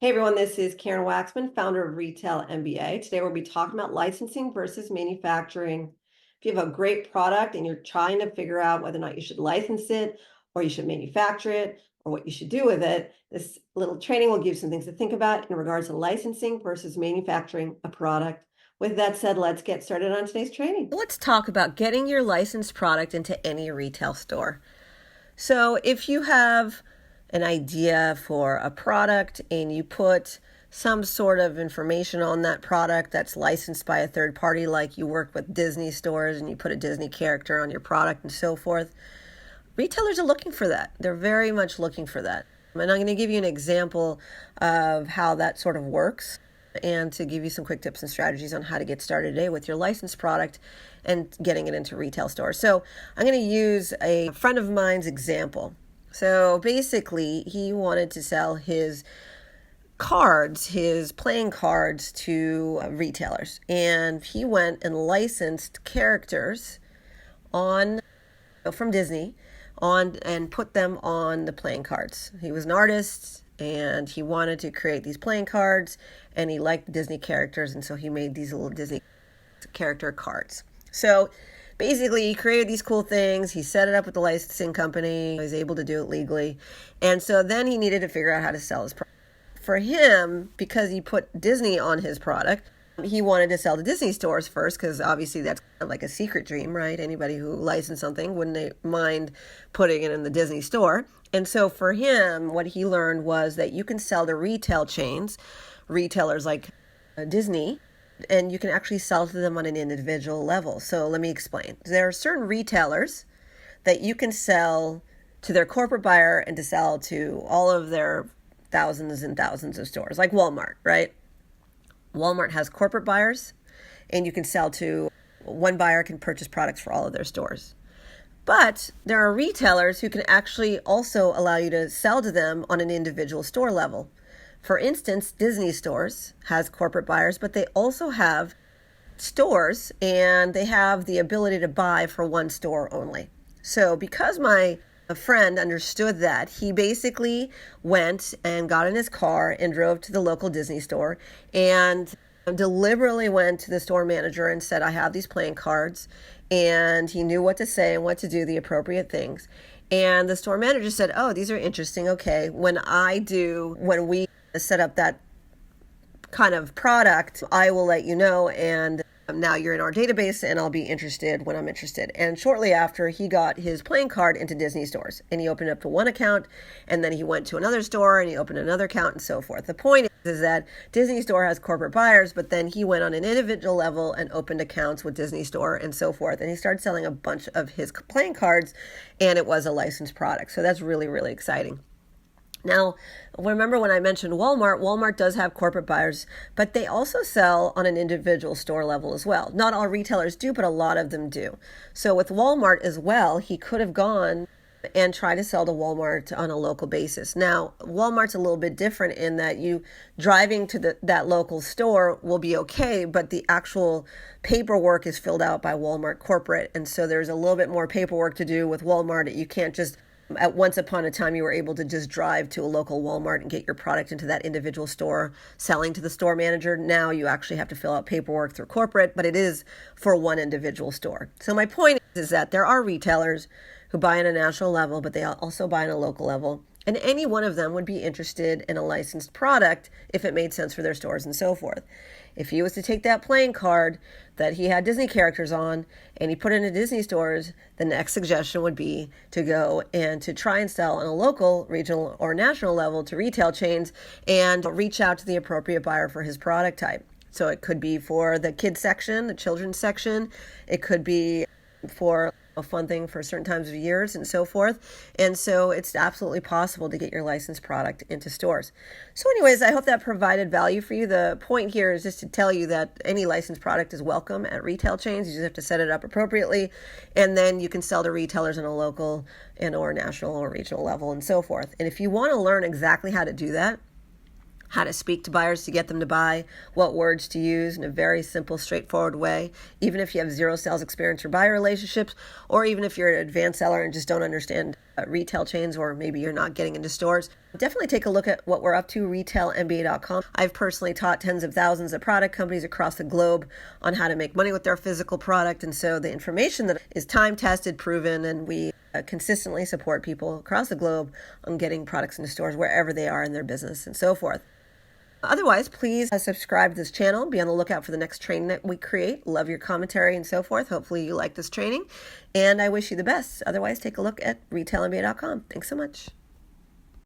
Hey everyone, this is Karen Waksman, founder of Retail MBA. Today we'll be talking about licensing versus manufacturing. If you have a great product and you're trying to figure out whether or not you should license it or you should manufacture it or what you should do with it, this little training will give you some things to think about in regards to licensing versus manufacturing a product. With that said, let's get started on today's training. Let's talk about getting your licensed product into any retail store. So if you have an idea for a product and you put some sort of information on that product that's licensed by a third party, like you work with Disney stores and you put a Disney character on your product and so forth, retailers are looking for that. They're very much looking for that. And I'm going to give you an example of how that sort of works and to give you some quick tips and strategies on how to get started today with your licensed product and getting it into retail stores. So I'm going to use a friend of mine's example. So basically, he wanted to sell his cards, his playing cards to retailers. And he went and licensed characters on from Disney on and put them on the playing cards. He was an artist and he wanted to create these playing cards and he liked the Disney characters, and so he made these little Disney character cards. So basically he created these cool things. He set it up with the licensing company. He was able to do it legally. And so then he needed to figure out how to sell his product. For him, because he put Disney on his product, he wanted to sell to Disney stores first, because obviously that's kind of like a secret dream, right? Anybody who licensed something wouldn't mind putting it in the Disney store. And so for him, what he learned was that you can sell to retail chains, retailers like Disney, and you can actually sell to them on an individual level. So let me explain. There are certain retailers that you can sell to their corporate buyer and to sell to all of their thousands and thousands of stores, like Walmart, right? Walmart has corporate buyers, and you can sell to one buyer can purchase products for all of their stores. But there are retailers who can actually also allow you to sell to them on an individual store level. For instance, Disney stores has corporate buyers, but they also have stores and they have the ability to buy for one store only. So because my friend understood that, he basically went and got in his car and drove to the local Disney store and deliberately went to the store manager and said, I have these playing cards. And he knew what to say and what to do, the appropriate things. And the store manager said, oh, these are interesting. Okay, when we set up that kind of product, I will let you know, and now you're in our database and I'll be interested when I'm interested. And shortly after, he got his playing card into Disney stores and he opened up to one account, and then he went to another store and he opened another account and so forth. The point is that Disney store has corporate buyers, but then he went on an individual level and opened accounts with Disney store and so forth. And he started selling a bunch of his playing cards, and it was a licensed product. So that's really, really exciting. Now, remember when I mentioned Walmart, Walmart does have corporate buyers, but they also sell on an individual store level as well. Not all retailers do, but a lot of them do. So with Walmart as well, he could have gone and tried to sell to Walmart on a local basis. Now, Walmart's a little bit different in that you driving to that local store will be okay, but the actual paperwork is filled out by Walmart corporate. And so there's a little bit more paperwork to do with Walmart. You can't just at once upon a time, you were able to just drive to a local Walmart and get your product into that individual store, selling to the store manager. Now you actually have to fill out paperwork through corporate, but it is for one individual store. So my point is that there are retailers who buy on a national level, but they also buy on a local level. And any one of them would be interested in a licensed product if it made sense for their stores and so forth. If he was to take that playing card that he had Disney characters on and he put it into Disney stores, the next suggestion would be to go and to try and sell on a local, regional, or national level to retail chains and reach out to the appropriate buyer for his product type. So it could be for the kids section, the children's section. It could be for a fun thing for certain times of years and so forth. And so it's absolutely possible to get your licensed product into stores. So anyways, I hope that provided value for you. The point here is just to tell you that any licensed product is welcome at retail chains. You just have to set it up appropriately. And then you can sell to retailers on a local and or national or regional level and so forth. And if you want to learn exactly how to do that, how to speak to buyers to get them to buy, what words to use in a very simple, straightforward way, even if you have zero sales experience or buyer relationships, or even if you're an advanced seller and just don't understand retail chains, or maybe you're not getting into stores, definitely take a look at what we're up to, retailmba.com. I've personally taught tens of thousands of product companies across the globe on how to make money with their physical product. And so the information that is time tested, proven, and we consistently support people across the globe on getting products into stores wherever they are in their business and so forth. Otherwise, please subscribe to this channel. Be on the lookout for the next training that we create. Love your commentary and so forth. Hopefully you like this training, and I wish you the best. Otherwise, take a look at retailmba.com. Thanks so much.